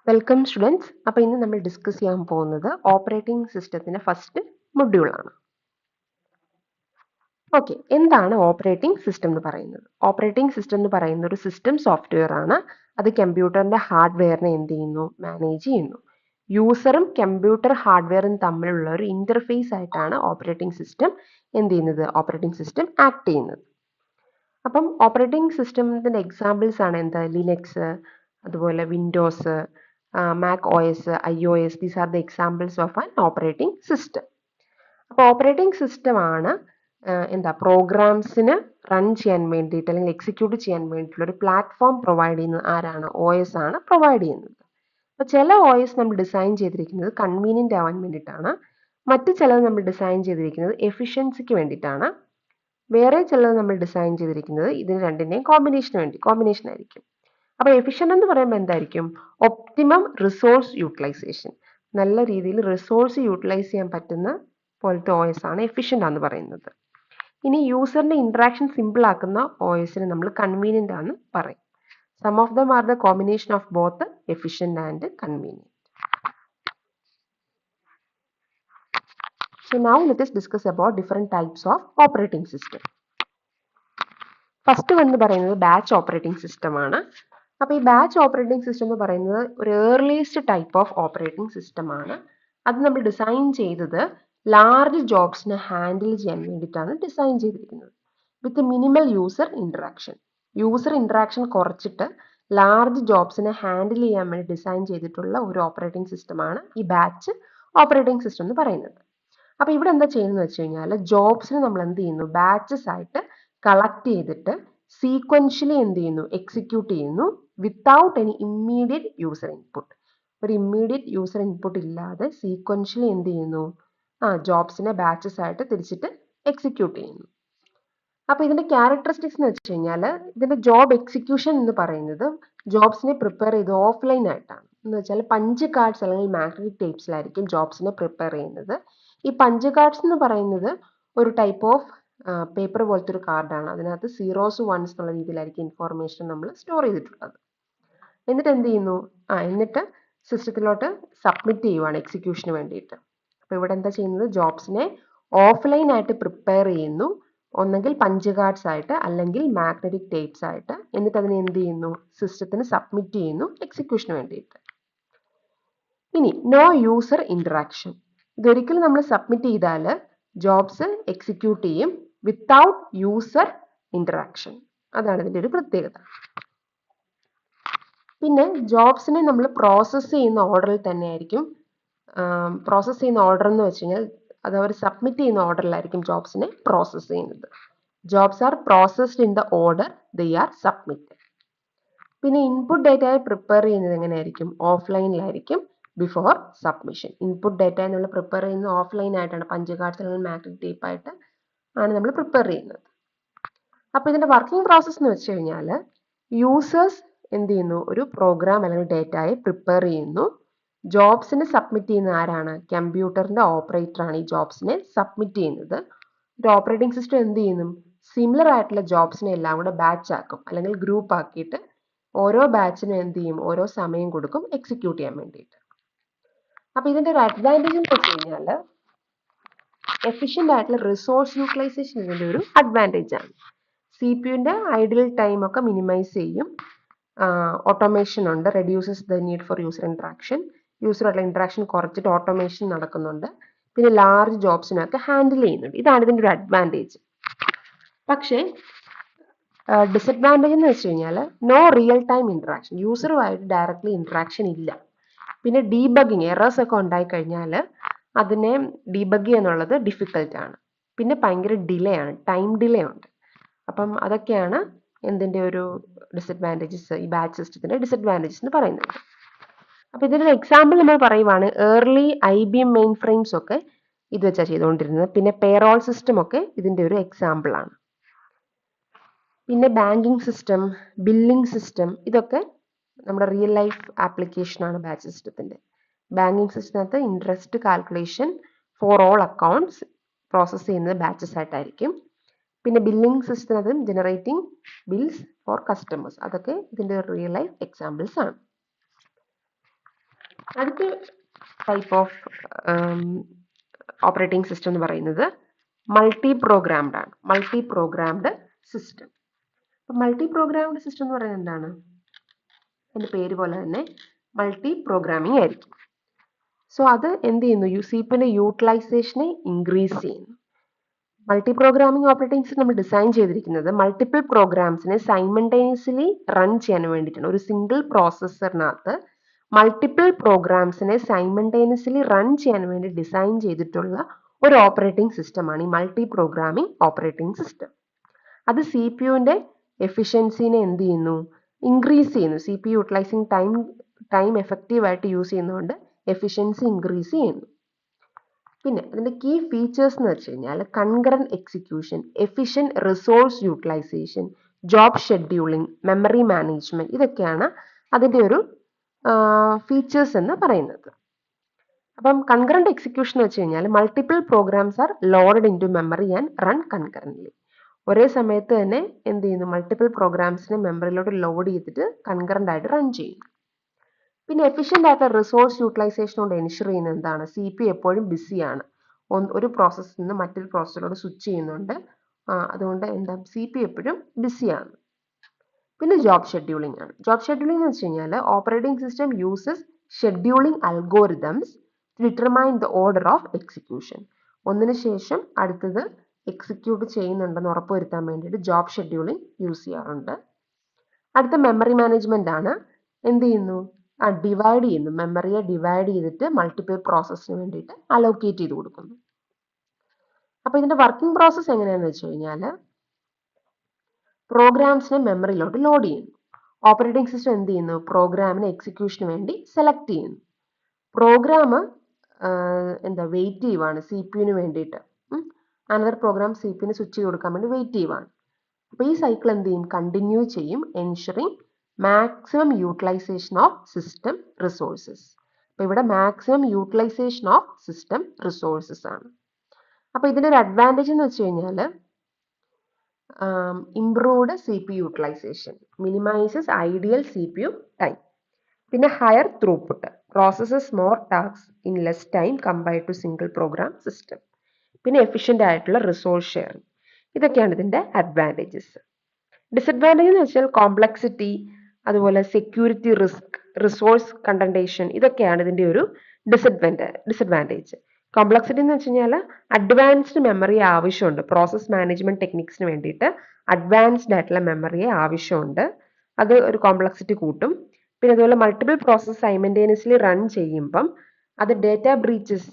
Welcome students. അപ്പോൾ ഇന്ന് നമ്മൾ ഡിസ്കസ് ചെയ്യാൻ പോകുന്നത് ഓപ്പറേറ്റിംഗ് സിസ്റ്റത്തിന്റെ ഫസ്റ്റ് മൊഡ്യൂൾ ആണ്. ഓക്കെ, എന്താണ് ഓപ്പറേറ്റിംഗ് സിസ്റ്റം എന്ന് പറയുന്നത്? ഓപ്പറേറ്റിംഗ് സിസ്റ്റം എന്ന് പറയുന്ന ഒരു സിസ്റ്റം സോഫ്റ്റ്വെയർ ആണ്. അത് കമ്പ്യൂട്ടറിന്റെ ഹാർഡ്വെയറിനെ എന്ത് ചെയ്യുന്നു? മാനേജ് ചെയ്യുന്നു. യൂസറും കമ്പ്യൂട്ടർ ഹാർഡ്വെയറും തമ്മിലുള്ള ഒരു ഇന്റർഫേസ് ആയിട്ടാണ് ഓപ്പറേറ്റിംഗ് സിസ്റ്റം എന്ത് ചെയ്യുന്നത്? ഓപ്പറേറ്റിംഗ് സിസ്റ്റം ആക്ട് ചെയ്യുന്നത്. അപ്പം ഓപ്പറേറ്റിംഗ് സിസ്റ്റത്തിന്റെ എക്സാമ്പിൾസ് ആണ് എന്താ? ലിനക്സ്, അതുപോലെ Windows, Mac O S, iOS. These are the examples of an operating system. അപ്പോൾ ഓപ്പറേറ്റിംഗ് സിസ്റ്റം ആണ് എന്താ പ്രോഗ്രാംസിന് റൺ ചെയ്യാൻ വേണ്ടിയിട്ട് അല്ലെങ്കിൽ എക്സിക്യൂട്ട് ചെയ്യാൻ വേണ്ടിയിട്ടുള്ള ഒരു പ്ലാറ്റ്ഫോം പ്രൊവൈഡ് ചെയ്യുന്നത് ആരാണ്? OS ആണ് പ്രൊവൈഡ് ചെയ്യുന്നത്. അപ്പോൾ ചില OS നമ്മൾ ഡിസൈൻ ചെയ്തിരിക്കുന്നത് കൺവീനിയന്റ് ആവാൻ വേണ്ടിയിട്ടാണ്. മറ്റു ചിലത് നമ്മൾ ഡിസൈൻ ചെയ്തിരിക്കുന്നത് എഫിഷ്യൻസിക്ക് വേണ്ടിയിട്ടാണ്. വേറെ ചിലത് നമ്മൾ ഡിസൈൻ ചെയ്തിരിക്കുന്നത് ഇതിന് രണ്ടിന്റെയും കോമ്പിനേഷൻ ആയിരിക്കും. അപ്പോൾ എഫിഷ്യന്റ് എന്ന് പറയുമ്പോൾ എന്തായിരിക്കും? Optimum resource utilization. നല്ല രീതിയിൽ റിസോഴ്സ് യൂട്ടിലൈസ് ചെയ്യാൻ പറ്റുന്ന പോലത്തെ OS ആണ് എഫിഷ്യന്റ് എന്ന് പറയുന്നത്. ഇനി യൂസറിന്റെ ഇന്ററാക്ഷൻ സിമ്പിൾ ആക്കുന്ന OSന് നമ്മൾ കൺവീനിയന്റ് ആണ് പറയും. Sum of them are the combination of both efficient and convenient. So now let us discuss about different types of operating system. First എന്ന് പറയുന്നത് ബാച്ച് ഓപ്പറേറ്റിംഗ് സിസ്റ്റം ആണ്. അപ്പോൾ ഈ ബാച്ച് ഓപ്പറേറ്റിംഗ് സിസ്റ്റം എന്ന് പറയുന്നത് ഒരു earliest type of operating system ആണ്. അത് നമ്മൾ ഡിസൈൻ ചെയ്തത് ലാർജ് ജോബ്സിനെ ഹാൻഡിൽ ചെയ്യാൻ വേണ്ടിയിട്ടാണ് ഡിസൈൻ ചെയ്തിരിക്കുന്നത്. വിത്ത് മിനിമൽ യൂസർ ഇന്ററാക്ഷൻ കുറച്ചിട്ട് ലാർജ് ജോബ്സിനെ ഹാൻഡിൽ ചെയ്യാൻ വേണ്ടി ഡിസൈൻ ചെയ്തിട്ടുള്ള ഒരു ഓപ്പറേറ്റിംഗ് സിസ്റ്റമാണ് ഈ ബാച്ച് ഓപ്പറേറ്റിംഗ് സിസ്റ്റം എന്ന് പറയുന്നത്. അപ്പോൾ ഇവിടെ എന്താ ചെയ്യുന്നത് വെച്ച് കഴിഞ്ഞാൽ ജോബ്സിനെ നമ്മൾ എന്ത് ചെയ്യുന്നു? ബാച്ചസ് ആയിട്ട് കളക്ട് ചെയ്തിട്ട് സീക്വൻഷ്യലി എന്ത് ചെയ്യുന്നു? എക്സിക്യൂട്ട് ചെയ്യുന്നു without any immediate user input. ഒരു ഇമ്മീഡിയറ്റ് യൂസർ ഇൻപുട്ട് ഇല്ലാതെ സീക്വൻഷ്യലി എന്ത് ചെയ്യുന്നു? ജോബ്സിനെ ബാച്ചസ് ആയിട്ട് തിരിച്ചിട്ട് എക്സിക്യൂട്ട് ചെയ്യുന്നു. അപ്പോൾ ഇതിന്റെ ക്യാരക്ടറിസ്റ്റിക്സ് എന്ന് വെച്ച് കഴിഞ്ഞാൽ ഇതിന്റെ ജോബ് എക്സിക്യൂഷൻ എന്ന് പറയുന്നത് ജോബ്സിനെ പ്രിപ്പയർ ചെയ്ത് ഓഫ്ലൈൻ ആയിട്ടാണ്. എന്ന് വെച്ചാൽ പഞ്ച് കാർഡ്സ് അല്ലെങ്കിൽ മാഗ്നറ്റിക് ടേപ്സിലായിരിക്കും ജോബ്സിനെ പ്രിപ്പയർ ചെയ്യുന്നത്. ഈ പഞ്ച് കാർഡ്സ് എന്ന് പറയുന്നത് ഒരു ടൈപ്പ് ഓഫ് പേപ്പർ പോലത്തെ ഒരു കാർഡാണ്. അതിനകത്ത് സീറോസ് വൺസ് എന്നുള്ള രീതിയിലായിരിക്കും ഇൻഫോർമേഷൻ നമ്മൾ സ്റ്റോർ ചെയ്തിട്ടുള്ളത്. എന്നിട്ട് എന്ത് ചെയ്യുന്നു? എന്നിട്ട് സിസ്റ്റത്തിലോട്ട് സബ്മിറ്റ് ചെയ്യുവാണ് എക്സിക്യൂഷന് വേണ്ടിയിട്ട്. അപ്പോൾ ഇവിടെ എന്താ ചെയ്യുന്നത്? ജോബ്സിനെ ഓഫ്ലൈൻ ആയിട്ട് പ്രിപ്പയർ ചെയ്യുന്നു, ഒന്നെങ്കിൽ പഞ്ച് കാർഡ്സ് ആയിട്ട് അല്ലെങ്കിൽ മാഗ്നറ്റിക് ടേപ്സ് ആയിട്ട്. എന്നിട്ട് അതിനെ എന്ത് ചെയ്യുന്നു? സിസ്റ്റത്തിന് സബ്മിറ്റ് ചെയ്യുന്നു എക്സിക്യൂഷന് വേണ്ടിയിട്ട്. ഇനി നോ യൂസർ ഇന്ററാക്ഷൻ. ഇതൊരിക്കലും നമ്മൾ സബ്മിറ്റ് ചെയ്താൽ ജോബ്സ് എക്സിക്യൂട്ട് ചെയ്യും വിത്തൗട്ട് യൂസർ ഇന്ററാക്ഷൻ. അതാണ് ഇതിന്റെ ഒരു പ്രത്യേകത. പിന്നെ ജോബ്സിനെ നമ്മൾ പ്രോസസ്സ് ചെയ്യുന്ന ഓർഡറിൽ തന്നെ ആയിരിക്കും. പ്രോസസ്സ് ചെയ്യുന്ന ഓർഡർ എന്ന് വെച്ച് കഴിഞ്ഞാൽ അത് അവർ സബ്മിറ്റ് ചെയ്യുന്ന ഓർഡറിലായിരിക്കും ജോബ്സിനെ പ്രോസസ്സ് ചെയ്യുന്നത്. Jobs are processed in the order they are submitted. പിന്നെ ഇൻപുട്ട് ഡേറ്റയെ പ്രിപ്പയർ ചെയ്യുന്നത് എങ്ങനെയായിരിക്കും? ഓഫ്ലൈനിലായിരിക്കും ബിഫോർ സബ്മിഷൻ. ഇൻപുട്ട് ഡേറ്റ നമ്മൾ പ്രിപ്പയർ ചെയ്യുന്നത് ഓഫ്ലൈൻ ആയിട്ടാണ്. പഞ്ച് കാർഡ്സ് അല്ലെങ്കിൽ മാഗ്നറ്റിക് ടേപ്പ് ആയിട്ട് ആണ് നമ്മൾ പ്രിപ്പയർ ചെയ്യുന്നത്. അപ്പോൾ ഇതിന്റെ വർക്കിംഗ് പ്രോസസ് എന്ന് വെച്ച് കഴിഞ്ഞാൽ യൂസേഴ്സ് എന്ത് ചെയ്യുന്നു? ഒരു പ്രോഗ്രാം അല്ലെങ്കിൽ ഡേറ്റയെ പ്രിപ്പയർ ചെയ്യുന്നു. ജോബ്സിനെ സബ്മിറ്റ് ചെയ്യുന്ന ആരാണ്? കമ്പ്യൂട്ടറിന്റെ ഓപ്പറേറ്റർ ആണ് ഈ ജോബ്സിനെ സബ്മിറ്റ് ചെയ്യുന്നത്. ഒരു ഓപ്പറേറ്റിംഗ് സിസ്റ്റം എന്ത് ചെയ്യുന്നു? സിമിലർ ആയിട്ടുള്ള ജോബ്സിനെ എല്ലാം കൂടെ ബാച്ച് ആക്കും അല്ലെങ്കിൽ ഗ്രൂപ്പ് ആക്കിയിട്ട് ഓരോ ബാച്ചിനും എന്ത് ചെയ്യും? ഓരോ സമയം കൊടുക്കും എക്സിക്യൂട്ട് ചെയ്യാൻ വേണ്ടിയിട്ട്. അപ്പോൾ ഇതിന്റെ ഒരു അഡ്വാൻറ്റേജ് എന്ന് വെച്ച് കഴിഞ്ഞാൽ എഫിഷ്യന്റ് ആയിട്ടുള്ള റിസോഴ്സ് യൂട്ടിലൈസേഷൻ ഇതിന്റെ ഒരു അഡ്വാൻറ്റേജ് ആണ്. CPU-ന്റെ ഐഡിൽ ടൈം ഒക്കെ മിനിമൈസ് ചെയ്യും. ഓട്ടോമേഷൻ ഉണ്ട്, reduces the need for user interaction. യൂസറുള്ള ഇന്ററാക്ഷൻ കുറച്ചിട്ട് ഓട്ടോമേഷൻ നടക്കുന്നുണ്ട്. പിന്നെ ലാർജ് ജോബ്സിനൊക്കെ ഹാൻഡിൽ ചെയ്യുന്നുണ്ട്. ഇതാണ് ഇതിന്റെ ഒരു അഡ്വാൻറ്റേജ്. പക്ഷേ ഡിസഡ്വാൻറ്റേജ് എന്ന് വെച്ച് കഴിഞ്ഞാൽ നോ റിയൽ ടൈം ഇന്ററാക്ഷൻ. യൂസറുമായിട്ട് ഡയറക്റ്റ്ലി ഇന്ററാക്ഷൻ ഇല്ല. പിന്നെ ഡീബഗിങ് എറേഴ്സ് ഒക്കെ ഉണ്ടായി കഴിഞ്ഞാൽ അതിനെ ഡീബഗ് എന്നുള്ളത് ഡിഫിക്കൽട്ട് ആണ്. പിന്നെ ഭയങ്കര ഡിലേ ആണ്, ടൈം ഡിലേ ഉണ്ട്. അപ്പം അതൊക്കെയാണ് എന്തിന്റെ ഒരു ഡിസഡ്വാൻറ്റേജസ്, ഈ ബാച്ച് സിസ്റ്റത്തിന്റെ ഡിസഡ്വാൻറ്റേജസ് എന്ന് പറയുന്നത്. അപ്പോൾ ഇതിനൊരു എക്സാമ്പിൾ നമ്മൾ പറയുവാണ്, ഏർലി IBM മെയിൻ ഫ്രെയിംസ് ഒക്കെ ഇത് വെച്ചാണ് ചെയ്തുകൊണ്ടിരുന്നത്. പിന്നെ പേറോൾ സിസ്റ്റം ഒക്കെ ഇതിന്റെ ഒരു എക്സാമ്പിൾ ആണ്. പിന്നെ ബാങ്കിങ് സിസ്റ്റം, ബില്ലിംഗ് സിസ്റ്റം, ഇതൊക്കെ നമ്മുടെ റിയൽ ലൈഫ് ആപ്ലിക്കേഷൻ ആണ് ബാച്ച് സിസ്റ്റത്തിന്റെ. ബാങ്കിങ് സിസ്റ്റത്തിനകത്ത് interest calculation for all accounts process ചെയ്യുന്നത് ബാച്ചസ് ആയിട്ടായിരിക്കും. പിന്നെ ബില്ലിംഗ് സിസ്റ്റത്തിനകത്ത് ജനറേറ്റിംഗ് ബിൽസ് ഫോർ കസ്റ്റമേഴ്സ്. അതൊക്കെ ഇതിന്റെ റിയൽ ലൈഫ് എക്സാമ്പിൾസ് ആണ്. അടുത്ത ടൈപ്പ് ഓഫ് ഓപ്പറേറ്റിംഗ് സിസ്റ്റം എന്ന് പറയുന്നത് മൾട്ടി പ്രോഗ്രാംഡ് ആണ്. Multi programmed system. Multi programmed system എന്ന് പറയുന്നത് എന്താണ്? അതിന്റെ പേര് പോലെ തന്നെ മൾട്ടി പ്രോഗ്രാമിംഗ് ആയിരിക്കും. സോ അത് എന്ത് ചെയ്യുന്നു? യുസിപിന്റെ യൂട്ടിലൈസേഷനെ ഇൻക്രീസ് ചെയ്യുന്നു. മൾട്ടി പ്രോഗ്രാമിംഗ് ഓപ്പറേറ്റിംഗ് സിസ്റ്റം നമ്മൾ ഡിസൈൻ ചെയ്തിരിക്കുന്നത് മൾട്ടിപ്പിൾ പ്രോഗ്രാംസിനെ സൈമൾട്ടേനിയസ്ലി റൺ ചെയ്യാൻ വേണ്ടിയിട്ടാണ്. ഒരു സിംഗിൾ പ്രോസസ്സറിനകത്ത് മൾട്ടിപ്പിൾ പ്രോഗ്രാംസിനെ സൈമൾട്ടേനിയസ്ലി റൺ ചെയ്യാൻ വേണ്ടി ഡിസൈൻ ചെയ്തിട്ടുള്ള ഒരു ഓപ്പറേറ്റിംഗ് സിസ്റ്റമാണ് ഈ മൾട്ടി പ്രോഗ്രാമിംഗ് ഓപ്പറേറ്റിംഗ് സിസ്റ്റം. അത് സി പി യുവിന്റെ എഫിഷ്യൻസിനെ എന്ത് ചെയ്യുന്നു? ഇൻക്രീസ് ചെയ്യുന്നു. C P U utilising time എഫക്റ്റീവായിട്ട് യൂസ് ചെയ്യുന്നതുകൊണ്ട് എഫിഷ്യൻസി ഇൻക്രീസ് ചെയ്യുന്നു. പിന്നെ അതിന്റെ കീ ഫീച്ചേഴ്സ് എന്ന് വെച്ച് കഴിഞ്ഞാൽ concurrent execution, efficient resource utilization, job scheduling, memory management, ഇതൊക്കെയാണ് അതിന്റെ ഒരു ഫീച്ചേഴ്സ് എന്ന് പറയുന്നത്. അപ്പം കൺകറന്റ് എക്സിക്യൂഷൻ എന്ന് വെച്ച് കഴിഞ്ഞാൽ multiple programs are loaded into memory and run concurrently. ഒരേ സമയത്ത് തന്നെ എന്ത് ചെയ്യുന്നു? മൾട്ടിപ്പിൾ പ്രോഗ്രാംസിനെ മെമ്മറിയിലോട്ട് ലോഡ് ചെയ്തിട്ട് കൺകറന്റ് ആയിട്ട് റൺ ചെയ്യുന്നു. പിന്നെ എഫിഷ്യന്റ് ആയിട്ടുള്ള റിസോഴ്സ് യൂട്ടിലൈസേഷൻ കൊണ്ട് എൻഷുർ ചെയ്യുന്നത് എന്താണ്? സി പി എപ്പോഴും ബിസിയാണ്. ഒരു പ്രോസസ്സിൽ നിന്ന് മറ്റൊരു പ്രോസസ്സിലോട്ട് സ്വിച്ച് ചെയ്യുന്നുണ്ട്. അതുകൊണ്ട് എന്താ? സി പി എപ്പോഴും ബിസിയാണ്. പിന്നെ ജോബ് ഷെഡ്യൂളിംഗ് ആണ്. ജോബ് ഷെഡ്യൂളിംഗ് എന്ന് വെച്ച് കഴിഞ്ഞാൽ operating system uses scheduling algorithms to determine the order of execution. ഒന്നിനു ശേഷം അടുത്തത് എക്സിക്യൂട്ട് ചെയ്യുന്നുണ്ടെന്ന് ഉറപ്പുവരുത്താൻ വേണ്ടിയിട്ട് ജോബ് ഷെഡ്യൂളിംഗ് യൂസ് ചെയ്യാറുണ്ട്. അടുത്ത മെമ്മറി മാനേജ്മെന്റ് ആണ്. എന്ത് ചെയ്യുന്നു? ഡിവൈഡ് ചെയ്യുന്നു. മെമ്മറിയെ ഡിവൈഡ് ചെയ്തിട്ട് മൾട്ടിപ്പിൾ പ്രോസസ്സിന് വേണ്ടിയിട്ട് അലോക്കേറ്റ് ചെയ്ത് കൊടുക്കുന്നു. അപ്പൊ ഇതിന്റെ വർക്കിംഗ് പ്രോസസ്സ് എങ്ങനെയാണെന്ന് വെച്ച് കഴിഞ്ഞാൽ പ്രോഗ്രാംസിനെ മെമ്മറിയിലോട്ട് ലോഡ് ചെയ്യുന്നു. ഓപ്പറേറ്റിംഗ് സിസ്റ്റം എന്ത് ചെയ്യുന്നു? പ്രോഗ്രാമിനെ എക്സിക്യൂഷന് വേണ്ടി സെലക്ട് ചെയ്യുന്നു. പ്രോഗ്രാം വെയിറ്റ് ചെയ്യുവാണ് സി പി യുവിന് വേണ്ടിയിട്ട്. അനദർ പ്രോഗ്രാം സി പി യുന് സ്വിച്ച് ചെയ്ത് കൊടുക്കാൻ വേണ്ടി വെയിറ്റ് ചെയ്യുവാണ്. അപ്പൊ ഈ സൈക്കിൾ എന്ത് ചെയ്യും? കണ്ടിന്യൂ ചെയ്യും, ensuring maximum utilisation of system resources. അപ്പൊ ഇവിടെ maximum utilisation of system resources ആണ്. അപ്പൊ ഇതിന്റെ ഒരു അഡ്വാൻറ്റേജ് എന്ന് വെച്ച് കഴിഞ്ഞാൽ improved C P utilisation, minimises ideal C P U time. പിന്നെ higher throughput, processes more task in less time compared to single program system. പിന്നെ എഫിഷ്യന്റ് ആയിട്ടുള്ള റിസോഴ്സ് ഷെയറിംഗ്. ഇതൊക്കെയാണ് ഇതിന്റെ അഡ്വാൻറ്റേജസ്. ഡിസഡ്വാൻറ്റേജ് എന്ന് വെച്ചാൽ കോംപ്ലക്സിറ്റി, അതുപോലെ സെക്യൂരിറ്റി റിസ്ക്, റിസോഴ്സ് കണ്ടൻറ്റേഷൻ, ഇതൊക്കെയാണ് ഇതിന്റെ ഒരു ഡിസഡ്വാൻറ്റേജ്. കോംപ്ലക്സിറ്റി എന്ന് വെച്ച് കഴിഞ്ഞാൽ അഡ്വാൻസ്ഡ് മെമ്മറി ആവശ്യമുണ്ട്. പ്രോസസ് മാനേജ്മെന്റ് ടെക്നിക്സിന് വേണ്ടിയിട്ട് അഡ്വാൻസ്ഡ് ആയിട്ടുള്ള മെമ്മറിയെ ആവശ്യമുണ്ട്. അത് ഒരു കോംപ്ലക്സിറ്റി കൂട്ടും. പിന്നെ അതുപോലെ മൾട്ടിപ്പിൾ പ്രോസസ് സൈമൾട്ടേനിയസ്ലി റൺ ചെയ്യുമ്പം അത് ഡേറ്റ ബ്രീച്ചസ്,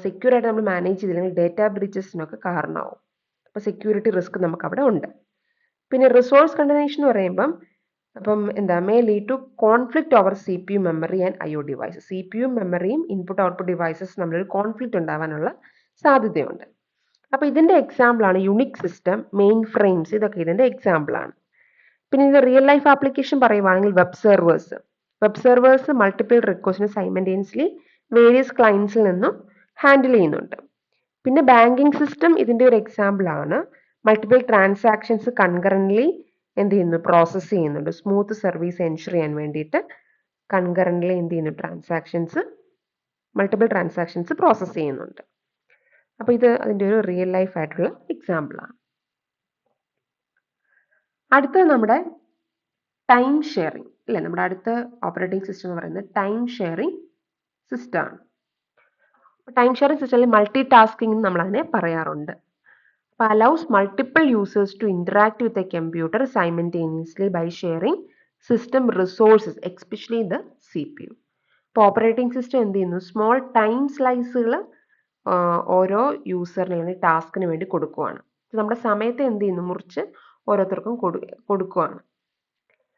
സെക്യൂർ ആയിട്ട് നമ്മൾ മാനേജ് ചെയ്തില്ലെങ്കിൽ ഡേറ്റ ബ്രീച്ചസിനൊക്കെ കാരണമാവും. അപ്പോൾ സെക്യൂരിറ്റി റിസ്ക് നമുക്ക് അവിടെ ഉണ്ട്. പിന്നെ റിസോഴ്സ് കണ്ടൻറ്റേഷൻ എന്ന് പറയുമ്പം may lead to conflict over C P U memory and I O devices. C P U മെമ്മറിയും ഇൻപുട്ട് ഔട്ട്പുട്ട് ഡിവൈസസ് തമ്മിലൊരു കോൺഫ്ലിക്റ്റ് ഉണ്ടാവാനുള്ള സാധ്യതയുണ്ട്. അപ്പൊ ഇതിന്റെ എക്സാമ്പിൾ ആണ് യുണിക് സിസ്റ്റം, മെയിൻ ഫ്രെയിംസ്, ഇതൊക്കെ ഇതിന്റെ എക്സാമ്പിൾ ആണ്. പിന്നെ ഇത് റിയൽ ലൈഫ് ആപ്ലിക്കേഷൻ പറയുവാണെങ്കിൽ വെബ് സെർവേഴ്സ് മൾട്ടിപ്പിൾ റിക്വസ്റ്റിനെ സൈമൾട്ടേനിയസ്ലി വേരിയസ് ക്ലയൻസിൽ നിന്നും ഹാൻഡിൽ ചെയ്യുന്നുണ്ട്. പിന്നെ ബാങ്കിങ് സിസ്റ്റം ഇതിന്റെ ഒരു എക്സാമ്പിൾ ആണ്. മൾട്ടിപ്പിൾ ട്രാൻസാക്ഷൻസ് കൺകറന്റ്ലി എന്ത് ചെയ്യുന്നു? പ്രോസസ് ചെയ്യുന്നുണ്ട്. സ്മൂത്ത് സർവീസ് എൻഷുർ ചെയ്യാൻ വേണ്ടിയിട്ട് കൺകറന്റ്ലി എന്ത് ചെയ്യുന്നു? മൾട്ടിപ്പിൾ ട്രാൻസാക്ഷൻസ് പ്രോസസ് ചെയ്യുന്നുണ്ട്. അപ്പൊ ഇത് അതിന്റെ ഒരു റിയൽ ലൈഫ് ആയിട്ടുള്ള എക്സാമ്പിൾ ആണ്. അടുത്തത് നമ്മുടെ ടൈം ഷെയറിംഗ് അല്ലെ. നമ്മുടെ അടുത്ത ഓപ്പറേറ്റിംഗ് സിസ്റ്റം എന്ന് പറയുന്നത് ടൈം ഷെയറിംഗ് സിസ്റ്റം ആണ്. ടൈം ഷെയറിംഗ് സിസ്റ്റത്തിൽ മൾട്ടി ടാസ്കിംഗ് നമ്മൾ അതിനെ പറയാറുണ്ട്. allows multiple users to interact with a computer simultaneously by sharing system resources, especially the CPU. ഇപ്പോൾ ഓപ്പറേറ്റിംഗ് സിസ്റ്റം എന്ത് ചെയ്യുന്നു? സ്മോൾ ടൈം സ്ലൈസുകൾ ഓരോ യൂസറിന് അല്ലെങ്കിൽ ടാസ്കിന് വേണ്ടി കൊടുക്കുവാണ്. നമ്മുടെ സമയത്തെ എന്ത് ചെയ്യുന്നു? മുറിച്ച് ഓരോരുത്തർക്കും കൊടുക്കുവാണ്.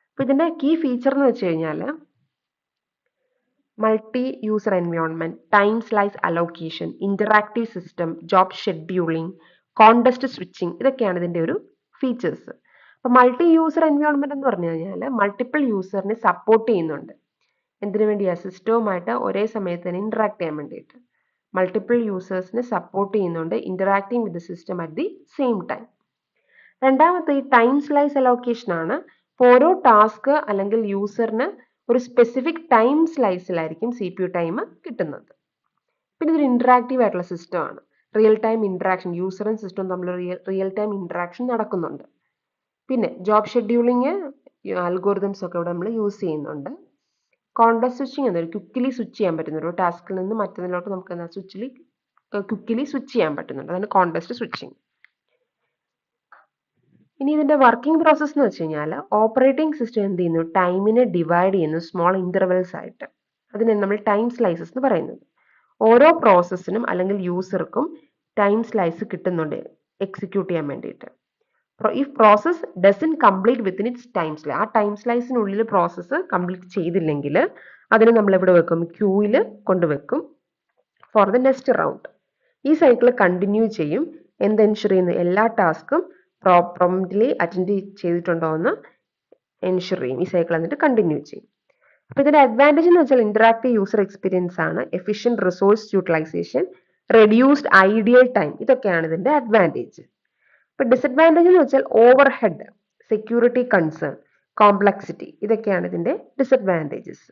അപ്പൊ ഇതിന്റെ കീ ഫീച്ചർ എന്ന് വെച്ച് കഴിഞ്ഞാൽ multi user environment, time slice allocation, interactive system, job scheduling, context switching, ഇതൊക്കെയാണ് ഇതിന്റെ ഒരു ഫീച്ചേഴ്സ്. അപ്പൊ മൾട്ടി യൂസർ എൻവയോൺമെന്റ് എന്ന് പറഞ്ഞു കഴിഞ്ഞാൽ മൾട്ടിപ്പിൾ യൂസറിനെ സപ്പോർട്ട് ചെയ്യുന്നുണ്ട്. എന്തിനു വേണ്ടിയാ? സിസ്റ്റവുമായിട്ട് ഒരേ സമയത്ത് തന്നെ ഇന്ററാക്ട് ചെയ്യാൻ വേണ്ടിയിട്ട് മൾട്ടിപ്പിൾ യൂസേഴ്സിനെ സപ്പോർട്ട് ചെയ്യുന്നുണ്ട്, interacting with the system at the same time. രണ്ടാമത്തെ ഈ ടൈം സ്ലൈസ് അലോക്കേഷൻ ആണ്. ഓരോ ടാസ്ക് അല്ലെങ്കിൽ യൂസറിന് ഒരു സ്പെസിഫിക് ടൈം സ്ലൈസിലായിരിക്കും CPU ടൈം കിട്ടുന്നത്. പിന്നെ ഇതൊരു ഇന്ററാക്റ്റീവ് ആയിട്ടുള്ള സിസ്റ്റം ആണ്. റിയൽ ടൈം ഇന്ററാക്ഷൻ, യൂസറും സിസ്റ്റവും തമ്മിൽ റിയൽ ടൈം ഇന്ററാക്ഷൻ നടക്കുന്നുണ്ട്. പിന്നെ ജോബ് ഷെഡ്യൂളിങ് അൽഗോരിതംസ് ഒക്കെ ഇവിടെ നമ്മൾ യൂസ് ചെയ്യുന്നുണ്ട്. കോണ്ടെക്സ്റ്റ് സ്വിച്ചിങ് എന്നൊരു ക്വിക്കലി സ്വിച്ച് ചെയ്യാൻ പറ്റുന്ന ഒരു ടാസ്കിൽ നിന്ന് മറ്റൊന്നിലോട്ട് നമുക്ക് എന്താ ക്വിക്കലി സ്വിച്ച് ചെയ്യാൻ പറ്റുന്നുണ്ട്. അതാണ് കോണ്ടെക്സ്റ്റ് സ്വിച്ചിങ്. ഇനി ഇതിന്റെ വർക്കിംഗ് പ്രോസസ് എന്ന് വെച്ച് കഴിഞ്ഞാൽ ഓപ്പറേറ്റിംഗ് സിസ്റ്റം എന്ത് ചെയ്യുന്നു, ടൈമിനെ ഡിവൈഡ് ചെയ്യുന്നു സ്മോൾ ഇന്റർവെൽസ് ആയിട്ട്. അതിനെ നമ്മൾ ടൈം സ്ലൈസസ് എന്ന് പറയുന്നത്. ഓരോ പ്രോസസ്സിനും അല്ലെങ്കിൽ യൂസർക്കും ടൈം സ്ലൈസ് കിട്ടുന്നുണ്ട് എക്സിക്യൂട്ട് ചെയ്യാൻ വേണ്ടിയിട്ട്. If process doesn't complete within its time slice, ആ ടൈം സ്ലൈസിനുള്ളിൽ പ്രോസസ്സ് കംപ്ലീറ്റ് ചെയ്തില്ലെങ്കിൽ അതിനെ നമ്മൾ എവിടെ വെക്കും, ക്യൂവിൽ കൊണ്ടുവെക്കും ഫോർ ദ നെക്സ്റ്റ് റൗണ്ട്. ഈ സൈക്കിൾ കണ്ടിന്യൂ ചെയ്യും. എന്ത് എൻഷുർ ചെയ്യുന്നു, എല്ലാ ടാസ്കും പ്രോംപ്റ്റ്ലി അറ്റൻഡ് ചെയ്തിട്ടുണ്ടോ എന്ന് എൻഷുർ ചെയ്യും. ഈ സൈക്കിൾ എന്നിട്ട് കണ്ടിന്യൂ ചെയ്യും. അപ്പോൾ ഇതിന്റെ അഡ്വാൻറ്റേജ് എന്ന് വെച്ചാൽ ഇന്ററാക്റ്റീവ് യൂസർ എക്സ്പീരിയൻസ് ആണ്, efficient resource utilization, reduced ideal time, ഇതൊക്കെയാണ് ഇതിന്റെ അഡ്വാൻറ്റേജ്. ഇപ്പൊ ഡിസഡ്വാൻറ്റേജ് എന്ന് വെച്ചാൽ overhead, security concern, complexity, ഇതൊക്കെയാണ് ഇതിന്റെ ഡിസഡ്വാൻറ്റേജസ്.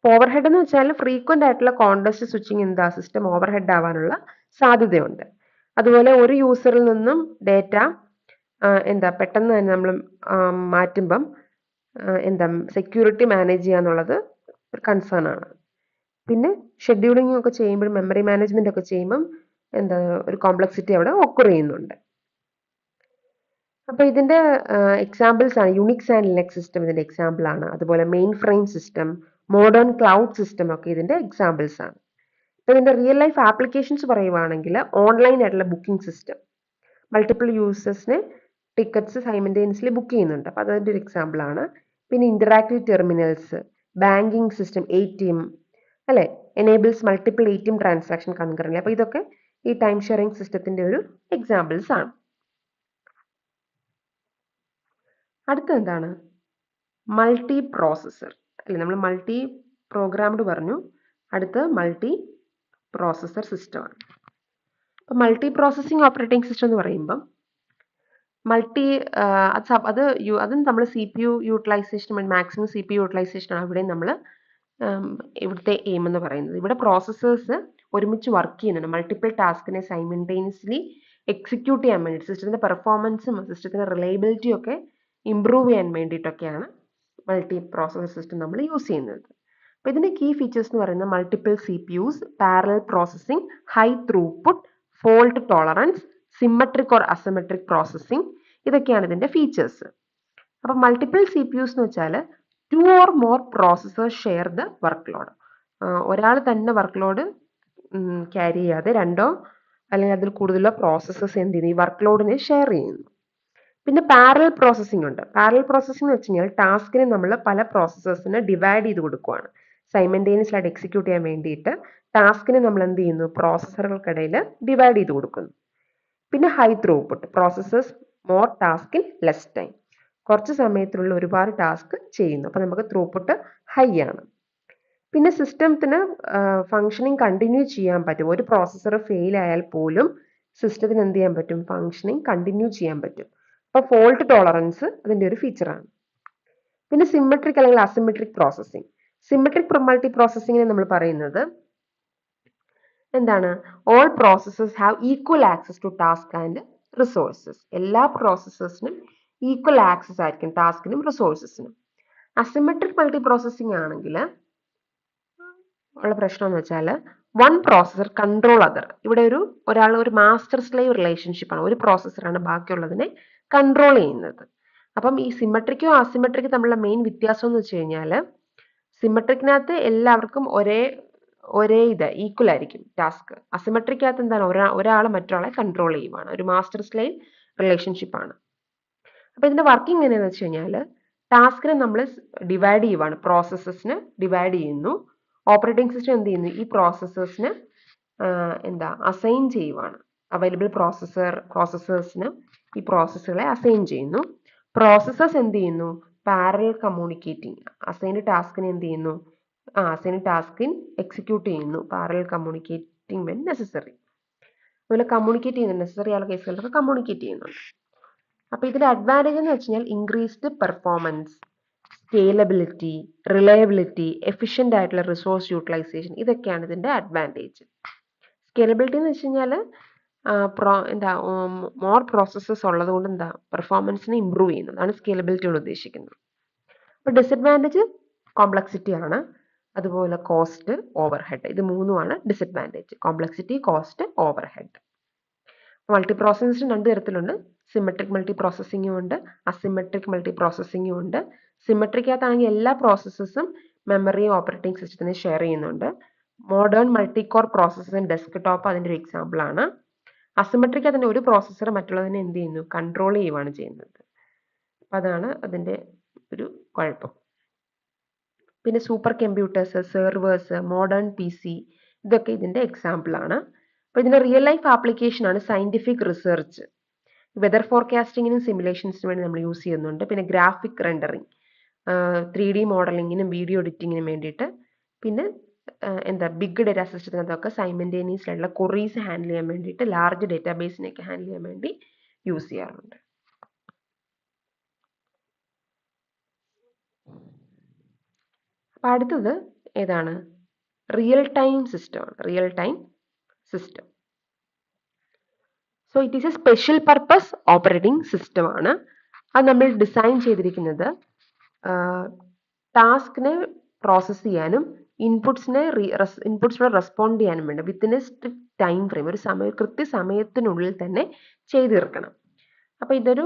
ഓവർ ഹെഡ് എന്ന് വെച്ചാൽ ഫ്രീക്വന്റ് ആയിട്ടുള്ള കോണ്ടെക്സ്റ്റ് സ്വിച്ചിങ് എന്താ സിസ്റ്റം ഓവർ ഹെഡ് ആവാനുള്ള സാധ്യതയുണ്ട്. അതുപോലെ ഒരു യൂസറിൽ നിന്നും ഡേറ്റ പെട്ടെന്ന് തന്നെ നമ്മൾ മാറ്റുമ്പം സെക്യൂരിറ്റി മാനേജ് ചെയ്യാന്നുള്ളത് ഒരു കൺസേൺ ആണ്. പിന്നെ ഷെഡ്യൂളിംഗ് ഒക്കെ ചെയ്യുമ്പോൾ, മെമ്മറി മാനേജ്മെന്റ് ഒക്കെ ചെയ്യുമ്പം ഒരു കോംപ്ലക്സിറ്റി അവിടെ ഒക്കർ ചെയ്യുന്നുണ്ട്. അപ്പൊ ഇതിന്റെ എക്സാമ്പിൾസ് ആണ് യുണിക്സ് ആൻഡ് ലിനക്സ് സിസ്റ്റം ഇതിന്റെ എക്സാമ്പിൾ ആണ്. അതുപോലെ mainframe system, modern cloud system ഒക്കെ ഇതിന്റെ എക്സാമ്പിൾസ് ആണ്. ഇപ്പൊ ഇതിന്റെ റിയൽ ലൈഫ് ആപ്ലിക്കേഷൻസ് പറയുവാണെങ്കിൽ ഓൺലൈൻ ആയിട്ടുള്ള ബുക്കിംഗ് സിസ്റ്റം, മൾട്ടിപ്പിൾ യൂസേഴ്സിന് ടിക്കറ്റ്സ് സൈമൾട്ടേനിയസ്ലി ബുക്ക് ചെയ്യുന്നുണ്ട്. അപ്പൊ അതിന്റെ ഒരു എക്സാമ്പിൾ ആണ്. പിന്നെ interactive terminals, banking system, ATM അല്ലെ, enables multiple ATM transaction concurrently. അപ്പൊ ഇതൊക്കെ ഈ ടൈം ഷെയറിംഗ് സിസ്റ്റത്തിന്റെ ഒരു എക്സാമ്പിൾസ് ആണ്. അടുത്ത എന്താണ്, മൾട്ടി പ്രോസസർ അല്ലെ, നമ്മൾ മൾട്ടി പ്രോഗ്രാംഡ് പറഞ്ഞു, അടുത്ത മൾട്ടി പ്രോസസർ സിസ്റ്റം ആണ്. അപ്പൊ മൾട്ടി പ്രോസസിംഗ് ഓപ്പറേറ്റിംഗ് സിസ്റ്റം എന്ന് പറയുമ്പം അതും നമ്മൾ CPU utilization, maximum CPU utilization ആണ് ഇവിടെ നമ്മൾ ഇവിടുത്തെ എയിം എന്ന് പറയുന്നത്. ഇവിടെ പ്രോസസ്സേഴ്സ് ഒരുമിച്ച് വർക്ക് ചെയ്യുന്നുണ്ട്, മൾട്ടിപ്പിൾ ടാസ്കിനെ സൈമൾട്ടേനിയസ്ലി എക്സിക്യൂട്ട് ചെയ്യാൻ വേണ്ടി, സിസ്റ്റത്തിന്റെ പെർഫോമൻസും സിസ്റ്റത്തിന്റെ റിലയബിലിറ്റിയും ഒക്കെ ഇംപ്രൂവ് ചെയ്യാൻ വേണ്ടിയിട്ടൊക്കെയാണ് മൾട്ടി പ്രോസസർ സിസ്റ്റം നമ്മൾ യൂസ് ചെയ്യുന്നത്. അപ്പോൾ ഇതിന്റെ കീ ഫീച്ചേഴ്സ് എന്ന് പറയുന്നത് multiple CPUs, parallel processing, high throughput, fault tolerance, symmetric or asymmetric processing, ഇതൊക്കെയാണ് ഇതിന്റെ ഫീച്ചേഴ്സ്. അപ്പോൾ മൾട്ടിപ്പിൾ CPUs എന്ന് വെച്ചാൽ 2 or more processors share the workload. ഒരാൾ തന്നെ വർക്ക് ലോഡ് ക്യാരി ചെയ്യാതെ രണ്ടോ അല്ലെങ്കിൽ അതിൽ കൂടുതലോ പ്രോസസ്സേഴ്സ് എന്ത് ചെയ്യുന്നു, ഈ വർക്ക് ലോഡിനെ ഷെയർ ചെയ്യുന്നു. പിന്നെ പാരലൽ പ്രോസസ്സിംഗ് ഉണ്ട്. പാരലൽ പ്രോസസ്സിംഗ് എന്ന് വെച്ച് കഴിഞ്ഞാൽ ടാസ്കിനെ നമ്മൾ പല പ്രോസസ്സേഴ്സിനെ ഡിവൈഡ് ചെയ്ത് കൊടുക്കുകയാണ്. സൈമൾട്ടേനിയസ്ലി ആയിട്ട് എക്സിക്യൂട്ട് ചെയ്യാൻ വേണ്ടിയിട്ട് ടാസ്കിനെ നമ്മൾ എന്ത് ചെയ്യുന്നു, പ്രോസസ്സറുകൾക്കിടയിൽ ഡിവൈഡ് ചെയ്ത് കൊടുക്കുന്നു. പിന്നെ high throughput, processors more task in less time, കുറച്ച് സമയത്തിനുള്ള ഒരുപാട് ടാസ്ക് ചെയ്യുന്നു. അപ്പോൾ നമുക്ക് ത്രൂപുട്ട് ഹൈ ആണ്. പിന്നെ സിസ്റ്റത്തിന് ഫങ്ഷനിങ് കണ്ടിന്യൂ ചെയ്യാൻ പറ്റും. ഒരു പ്രോസസ്സർ ഫെയിൽ ആയാൽ പോലും സിസ്റ്റത്തിന് എന്ത് ചെയ്യാൻ പറ്റും, ഫങ്ഷനിങ് കണ്ടിന്യൂ ചെയ്യാൻ പറ്റും. അപ്പോൾ ഫോൾട്ട് ടോളറൻസ് അതിന്റെ ഒരു ഫീച്ചറാണ്. പിന്നെ സിമ്മട്രിക് അല്ലെങ്കിൽ അസിമെട്രിക് പ്രോസസ്സിംഗ്. സിമ്മട്രിക് മൾട്ടി പ്രോസസ്സിംഗിനെ നമ്മൾ പറയുന്നത് എന്താണ്, all processors have equal access to task and resources. എല്ലാ പ്രോസസ്സേഴ്സിനും ഈക്വൽ ആക്സസ് ആയിരിക്കും ടാസ്കിനും റിസോഴ്സസിനും. അസിമെട്രിക് മൾട്ടി പ്രോസസ്സിംഗ് ആണെങ്കിൽ ഉള്ള പ്രശ്നം എന്ന് വെച്ചാൽ വൺ പ്രോസസ്സർ കൺട്രോൾ അതർ. ഇവിടെ ഒരാൾ ഒരു മാസ്റ്റർ സ്ലേവ് റിലേഷൻഷിപ്പ് ആണ്, ഒരു പ്രോസസ്സറാണ് ബാക്കിയുള്ളതിനെ കൺട്രോൾ ചെയ്യുന്നത്. അപ്പം ഈ സിമ്മട്രിക്കും അസിമെട്രിക്കും തമ്മിലുള്ള മെയിൻ വ്യത്യാസം എന്ന് വെച്ച് കഴിഞ്ഞാൽ സിമ്മട്രിക്കിനകത്ത് എല്ലാവർക്കും ഒരേ ഈക്വൽ ആയിരിക്കും ടാസ്ക്. അസിമെട്രിക്കകത്ത് എന്താണ്, ഒരാൾ മറ്റൊരാളെ കൺട്രോൾ ചെയ്യുവാണ്, ഒരു മാസ്റ്റർ സ്ലേവ് റിലേഷൻഷിപ്പ് ആണ്. അപ്പൊ ഇതിന്റെ വർക്കിംഗ് എങ്ങനെയാണെന്ന് വെച്ച് കഴിഞ്ഞാൽ ടാസ്കിനെ നമ്മൾ ഡിവൈഡ് ചെയ്യുവാണ്, പ്രോസസ്സസിന് ഡിവൈഡ് ചെയ്യുന്നു. ഓപ്പറേറ്റിംഗ് സിസ്റ്റം എന്ത് ചെയ്യുന്നു, ഈ പ്രോസസ്സേഴ്സിന് അസൈൻ ചെയ്യുവാണ്. അവൈലബിൾ പ്രോസസ്സേഴ്സിന് ഈ പ്രോസസ്സുകളെ അസൈൻ ചെയ്യുന്നു. പ്രോസസ്സേഴ്സ് എന്ത് ചെയ്യുന്നു, പാരലൽ കമ്മ്യൂണിക്കേറ്റിംഗ്, അസൈൻഡ് ടാസ്കിനെ എന്ത് ചെയ്യുന്നു, അസൈൻഡ് ടാസ്കിൻ എക്സിക്യൂട്ട് ചെയ്യുന്നു, പാരലൽ കമ്മ്യൂണിക്കേറ്റിംഗ് വെൻ നെസസറി. അതുപോലെ കമ്മ്യൂണിക്കേറ്റ് ചെയ്യുന്നു, നെസസറി ആയുള്ള കേസുകളിലൊക്കെ കമ്മ്യൂണിക്കേറ്റ് ചെയ്യുന്നുണ്ട്. അപ്പൊ ഇതിന്റെ അഡ്വാൻറ്റേജ് എന്ന് വെച്ച് കഴിഞ്ഞാൽ increased performance, scalability, reliability, efficient ആയിട്ടുള്ള റിസോഴ്സ് യൂട്ടിലൈസേഷൻ, ഇതൊക്കെയാണ് ഇതിൻ്റെ അഡ്വാൻറ്റേജ്. സ്കേലബിലിറ്റി എന്ന് വെച്ച് കഴിഞ്ഞാൽ മോർ പ്രോസസ്സസ് ഉള്ളത് കൊണ്ട് പെർഫോമൻസിനെ ഇമ്പ്രൂവ് ചെയ്യുന്നതാണ് സ്കേലബിലിറ്റി കൊണ്ട് ഉദ്ദേശിക്കുന്നത്. അപ്പോൾ ഡിസഡ്വാൻറ്റേജ് കോംപ്ലക്സിറ്റി ആണ്, അതുപോലെ കോസ്റ്റ്, ഓവർഹെഡ്, ഇത് മൂന്നുമാണ് disadvantage. Complexity, cost, overhead. Multi processing രണ്ട് തരത്തിലുണ്ട്. സിമെട്രിക് മൾട്ടി പ്രോസസ്സിംഗും ഉണ്ട്, അസിമെട്രിക് മൾട്ടി പ്രോസസ്സിംഗും ഉണ്ട്. സിമെട്രിക്കകത്താണെങ്കിൽ എല്ലാ പ്രോസസ്സസും മെമ്മറിയും ഓപ്പറേറ്റിംഗ് സിസ്റ്റത്തിനെ ഷെയർ ചെയ്യുന്നുണ്ട്. Modern multi core processor desk top അതിൻ്റെ ഒരു എക്സാമ്പിൾ ആണ്. അസിമെട്രിക് അതിൻ്റെ ഒരു പ്രോസസ്സർ മറ്റുള്ളതിനെ എന്ത് ചെയ്യുന്നു, കൺട്രോൾ ചെയ്യുകയാണ് ചെയ്യുന്നത്. അപ്പം അതാണ് അതിൻ്റെ ഒരു കുഴപ്പം. പിന്നെ super computers, servers, modern PC, ഇതൊക്കെ ഇതിൻ്റെ എക്സാമ്പിൾ ആണ്. അപ്പോൾ ഇതിൻ്റെ റിയൽ ലൈഫ് ആപ്ലിക്കേഷൻ ആണ് സയൻറ്റിഫിക് റിസർച്ച്, വെതർ ഫോർകാസ്റ്റിങ്ങിനും സിമുലേഷൻസിനും വേണ്ടി നമ്മൾ യൂസ് ചെയ്യുന്നുണ്ട്. പിന്നെ ഗ്രാഫിക് റെൻഡറിങ്, 3D മോഡലിങ്ങിനും വീഡിയോ എഡിറ്റിങ്ങിനും വേണ്ടിയിട്ട്. പിന്നെ ബിഗ് ഡേറ്റ സിസ്റ്റത്തിനകത്തൊക്കെ സൈമൻറ്റേനിയസ്ലായിട്ടുള്ള ക്വറീസ് ഹാൻഡിൽ ചെയ്യാൻ വേണ്ടിയിട്ട്, ലാർജ് ഡേറ്റാബേസിനെയൊക്കെ ഹാൻഡിൽ ചെയ്യാൻ വേണ്ടി യൂസ് ചെയ്യാറുണ്ട്. അപ്പം അടുത്തത് ഏതാണ്? റിയൽ ടൈം സിസ്റ്റമാണ്. Real time system. So it is A special purpose operating system ആണ്. അത് നമ്മൾ ഡിസൈൻ ചെയ്തിരിക്കുന്നത് ടാസ്കിനെ പ്രോസസ്സ് ചെയ്യാനും ഇൻപുട്സിനോട് റെസ്പോണ്ട് ചെയ്യാനും വേണ്ടി within A strict time frame, ഒരു കൃത്യസമയത്തിനുള്ളിൽ തന്നെ ചെയ്തു തീർക്കണം. അപ്പോൾ ഇതൊരു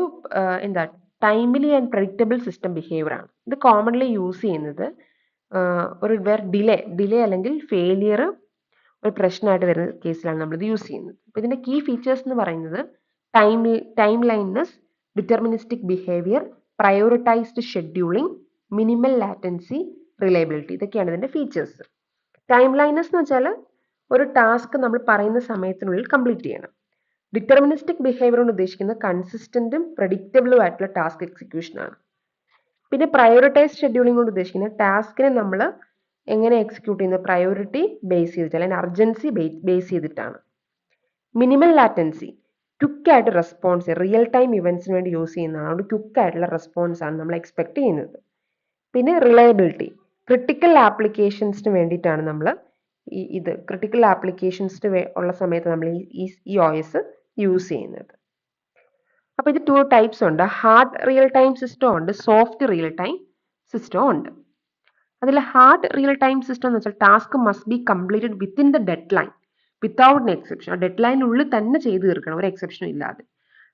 timely and predictable system behaviour ആണ്. ഇത് കോമൺലി യൂസ് ചെയ്യുന്നത് ഒരു ഡിലേ അല്ലെങ്കിൽ ഫെയിലിയർ ഒരു പ്രശ്നമായിട്ട് വരുന്ന കേസിലാണ് നമ്മളിത് യൂസ് ചെയ്യുന്നത്. അപ്പോൾ ഇതിൻ്റെ കീ ഫീച്ചേഴ്സ് എന്ന് പറയുന്നത് time lineness, deterministic behaviour, prioritised scheduling, minimal latency, reliability, ഇതൊക്കെയാണ് ഇതിൻ്റെ ഫീച്ചേഴ്സ്. ടൈം ലൈൻനെസ് എന്ന് വെച്ചാൽ ഒരു ടാസ്ക് നമ്മൾ പറയുന്ന സമയത്തിനുള്ളിൽ കംപ്ലീറ്റ് ചെയ്യണം. ഡിറ്റർമിനിസ്റ്റിക് ബിഹേവിയർ കൊണ്ട് ഉദ്ദേശിക്കുന്നത് കൺസിസ്റ്റന്റും പ്രഡിക്റ്റബിളും ആയിട്ടുള്ള ടാസ്ക് എക്സിക്യൂഷനാണ്. പിന്നെ പ്രയോറിറ്റൈസ്ഡ് ഷെഡ്യൂളിംഗ് കൊണ്ട് ഉദ്ദേശിക്കുന്നത് ടാസ്കിനെ നമ്മൾ എങ്ങനെ എക്സിക്യൂട്ട് ചെയ്യുന്നത് പ്രയോറിറ്റി ബേസ് ചെയ്തിട്ട് അല്ലെങ്കിൽ അർജൻസി ബേസ് ചെയ്തിട്ടാണ്. മിനിമൽ ലാറ്റൻസി, ക്വിക്കായിട്ട് റെസ്പോൺസ്, റിയൽ ടൈം ഇവൻറ്റ്സിന് വേണ്ടി യൂസ് ചെയ്യുന്നതാണ്. അതുകൊണ്ട് ക്വിക്കായിട്ടുള്ള റെസ്പോൺസ് ആണ് നമ്മൾ എക്സ്പെക്ട് ചെയ്യുന്നത്. പിന്നെ റിലയബിലിറ്റി, ക്രിട്ടിക്കൽ ആപ്ലിക്കേഷൻസിന് വേണ്ടിയിട്ടാണ് നമ്മൾ ക്രിട്ടിക്കൽ ആപ്ലിക്കേഷൻസിന് ഉള്ള സമയത്ത് നമ്മൾ ഈ OS യൂസ് ചെയ്യുന്നത്. അപ്പോൾ ഇത് 2 ടൈപ്സ് ഉണ്ട്. ഹാർഡ് റിയൽ ടൈം സിസ്റ്റം ഉണ്ട്, സോഫ്റ്റ് റിയൽ ടൈം സിസ്റ്റം ഉണ്ട്. അതിൽ ഹാർഡ് റിയൽ ടൈം സിസ്റ്റം എന്ന് വെച്ചാൽ task must be completed within the dead line without an exception. ആ ഡെഡ് ലൈനുള്ളിൽ തന്നെ ചെയ്തു തീർക്കണം, ഒരു എക്സെപ്ഷനും ഇല്ലാതെ.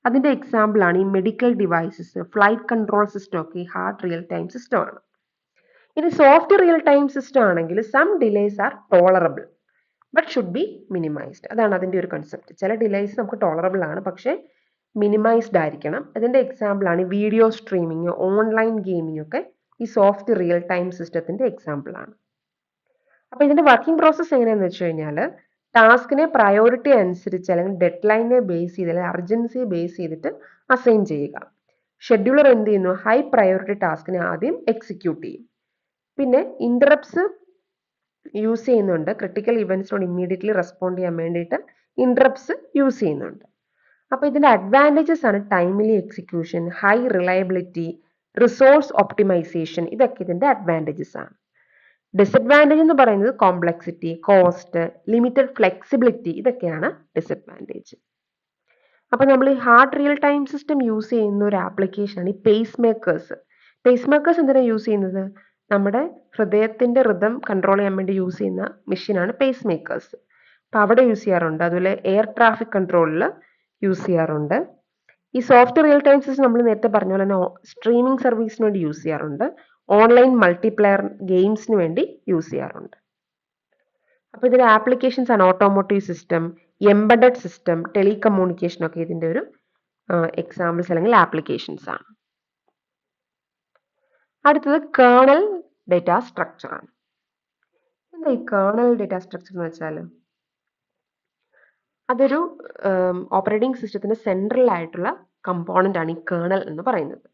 അതിൻ്റെ എക്സാമ്പിൾ ആണ് ഈ medical devices, flight control system ഒക്കെ ഈ ഹാർഡ് റിയൽ ടൈം സിസ്റ്റം ആണ്. ഇനി സോഫ്റ്റ് റിയൽ ടൈം സിസ്റ്റം ആണെങ്കിൽ some delays are tolerable but should be minimized. അതാണ് അതിൻ്റെ ഒരു കൺസെപ്റ്റ്. ചില ഡിലേസ് നമുക്ക് ടോളറബിൾ ആണ്, പക്ഷേ മിനിമൈസ്ഡ് ആയിരിക്കണം. അതിൻ്റെ എക്സാമ്പിൾ ആണ് വീഡിയോ സ്ട്രീമിങ്, ഓൺലൈൻ ഗെയിമിംഗ് ഒക്കെ ഈ സോഫ്റ്റ് റിയൽ ടൈം സിസ്റ്റത്തിൻ്റെ എക്സാമ്പിൾ ആണ്. അപ്പോൾ ഇതിൻ്റെ വർക്കിംഗ് പ്രോസസ്സ് എങ്ങനെയാണെന്ന് വെച്ച് കഴിഞ്ഞാൽ ടാസ്കിനെ പ്രയോറിറ്റി അനുസരിച്ച് അല്ലെങ്കിൽ ഡെഡ് ലൈനെ ബേസ് ചെയ്ത് അല്ലെങ്കിൽ അർജൻസിയെ ബേസ് ചെയ്തിട്ട് അസൈൻ ചെയ്യുക. ഷെഡ്യൂളർ എന്ത് ചെയ്യുന്നു, ഹൈ പ്രയോറിറ്റി ടാസ്കിനെ ആദ്യം എക്സിക്യൂട്ട് ചെയ്യും. പിന്നെ ഇന്ററപ്റ്റ്സ് യൂസ് ചെയ്യുന്നുണ്ട്, ക്രിട്ടിക്കൽ ഇവൻറ്റ്സിനോട് ഇമ്മീഡിയറ്റ്ലി റെസ്പോണ്ട് ചെയ്യാൻ വേണ്ടിയിട്ട് ഇന്ററപ്റ്റ്സ് യൂസ് ചെയ്യുന്നുണ്ട്. അപ്പോൾ ഇതിൻ്റെ അഡ്വാൻറ്റേജസ് ആണ് timely execution, high reliability, resource optimization, ഇതൊക്കെ ഇതിൻ്റെ അഡ്വാൻറ്റേജസ് ആണ്. ഡിസഡ്വാൻറ്റേജ് എന്ന് പറയുന്നത് കോംപ്ലക്സിറ്റി, കോസ്റ്റ്, ലിമിറ്റഡ് ഫ്ലെക്സിബിലിറ്റി, ഇതൊക്കെയാണ് ഡിസഡ്വാൻറ്റേജ്. അപ്പോൾ നമ്മൾ ഈ hard real time system use ചെയ്യുന്ന ഒരു ആപ്ലിക്കേഷനാണ് ഈ പേസ് മേക്കേഴ്സ്. പേസ് മേക്കേഴ്സ് എന്തിനാണ് യൂസ് ചെയ്യുന്നത്? നമ്മുടെ ഹൃദയത്തിൻ്റെ റിതം കൺട്രോൾ ചെയ്യാൻ വേണ്ടി യൂസ് ചെയ്യുന്ന മെഷീനാണ് പേസ് മേക്കേഴ്സ്. അപ്പോൾ അവിടെ യൂസ് ചെയ്യാറുണ്ട്. അതുപോലെ എയർ ട്രാഫിക് കൺട്രോളിൽ യൂസ് ചെയ്യാറുണ്ട്. ഈ സോഫ്റ്റ് റിയൽ ടൈം സിസ്റ്റം നമ്മൾ നേരത്തെ പറഞ്ഞ പോലെ തന്നെ സ്ട്രീമിംഗ് സർവീസിന് വേണ്ടി യൂസ് ചെയ്യാറുണ്ട്, ഓൺലൈൻ മൾട്ടിപ്ലെയർ ഗെയിംസിന് വേണ്ടി യൂസ് ചെയ്യാറുണ്ട്. അപ്പോൾ ഇതിൻ്റെ ആപ്ലിക്കേഷൻസ് ആണ് automotive system, embedded system, telecommunication ഒക്കെ ഇതിൻ്റെ ഒരു എക്സാമ്പിൾസ് അല്ലെങ്കിൽ ആപ്ലിക്കേഷൻസ് ആണ്. അടുത്തത് കേർണൽ ഡേറ്റ സ്ട്രക്ചർ ആണ്. എന്താ ഈ കേർണൽ ഡേറ്റ സ്ട്രക്ചർ എന്ന് വെച്ചാൽ അതൊരു ഓപ്പറേറ്റിംഗ് സിസ്റ്റത്തിന്റെ സെൻട്രൽ ആയിട്ടുള്ള കമ്പോണന്റ് ആണ് ഈ കേർണൽ എന്ന് പറയുന്നത്.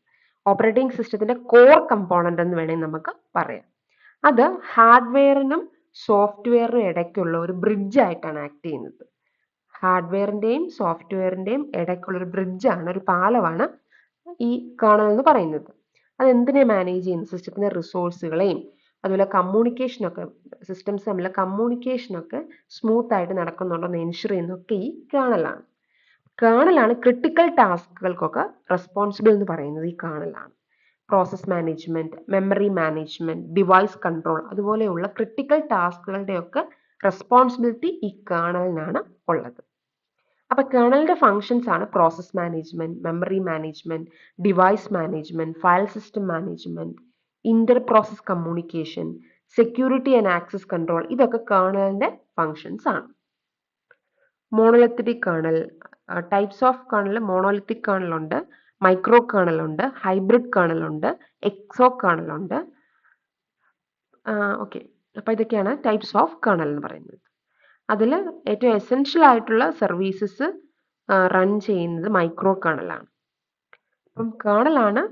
ഓപ്പറേറ്റിംഗ് സിസ്റ്റത്തിന്റെ കോർ കമ്പോണന്റ് എന്ന് വേണമെങ്കിൽ നമുക്ക് പറയാം. അത് ഹാർഡ്വെയറിനും സോഫ്റ്റ്വെയറിനും ഇടയ്ക്കുള്ള ഒരു ബ്രിഡ്ജ് ആയിട്ടാണ് ആക്ട് ചെയ്യുന്നത്. ഹാർഡ്വെയറിന്റെയും സോഫ്റ്റ്വെയറിന്റെയും ഇടയ്ക്കുള്ള ഒരു ബ്രിഡ്ജാണ്, ഒരു പാലമാണ് ഈ കേർണൽ എന്ന് പറയുന്നത്. അതെന്തിനെ മാനേജ് ചെയ്യുന്നു? സിസ്റ്റത്തിൻ്റെ റിസോഴ്സുകളെയും അതുപോലെ കമ്മ്യൂണിക്കേഷനൊക്കെ, സിസ്റ്റംസ് തമ്മിലുള്ള കമ്മ്യൂണിക്കേഷനൊക്കെ സ്മൂത്ത് ആയിട്ട് നടക്കുന്നുണ്ടോ എന്ന് എൻഷുർ ചെയ്യുന്നതൊക്കെ ഈ കേർണലാണ്. കേർണലാണ് ക്രിട്ടിക്കൽ ടാസ്കുകൾക്കൊക്കെ റെസ്പോൺസിബിൾ എന്ന് പറയുന്നത് ഈ കേർണലാണ്. Process management, memory management, device control അതുപോലെയുള്ള ക്രിട്ടിക്കൽ ടാസ്കുകളുടെയൊക്കെ റെസ്പോൺസിബിലിറ്റി ഈ കേർണലിനാണ് ഉള്ളത്. അപ്പോൾ കേർണലിന്റെ ഫങ്ഷൻസ് ആണ് process management, memory management, device management, file system management, inter process communication, security and access control. ഇതൊക്കെ കേർണലിന്റെ ഫങ്ഷൻസ് ആണ്. Monolithic kernel, types of kernel monolithic kernel ഉണ്ട്, മൈക്രോ കേർണൽ ഉണ്ട്, ഹൈബ്രിഡ് കേർണൽ ഉണ്ട്, എക്സോ കേർണൽ ഉണ്ട്. Okay, അപ്പോൾ ഇതൊക്കെയാണ് types of kernel എന്ന് പറയുന്നത്. അതിൽ ഏറ്റവും എസെൻഷ്യൽ ആയിട്ടുള്ള സർവീസസ് റൺ ചെയ്യുന്നത് മൈക്രോ കേർണലാണ്. അപ്പം കേർണലാണ്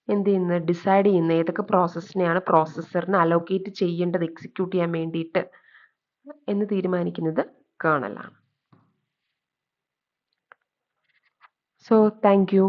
എന്ത് ചെയ്യുന്നത്, ഡിസൈഡ് ചെയ്യുന്നത് ഏതൊക്കെ പ്രോസസ്സിനെയാണ് പ്രോസസ്സറിന് അലോക്കേറ്റ് ചെയ്യേണ്ടത് എക്സിക്യൂട്ട് ചെയ്യാൻ വേണ്ടിയിട്ട് എന്ന് തീരുമാനിക്കുന്നത് കേർണലാണ്. So thank you.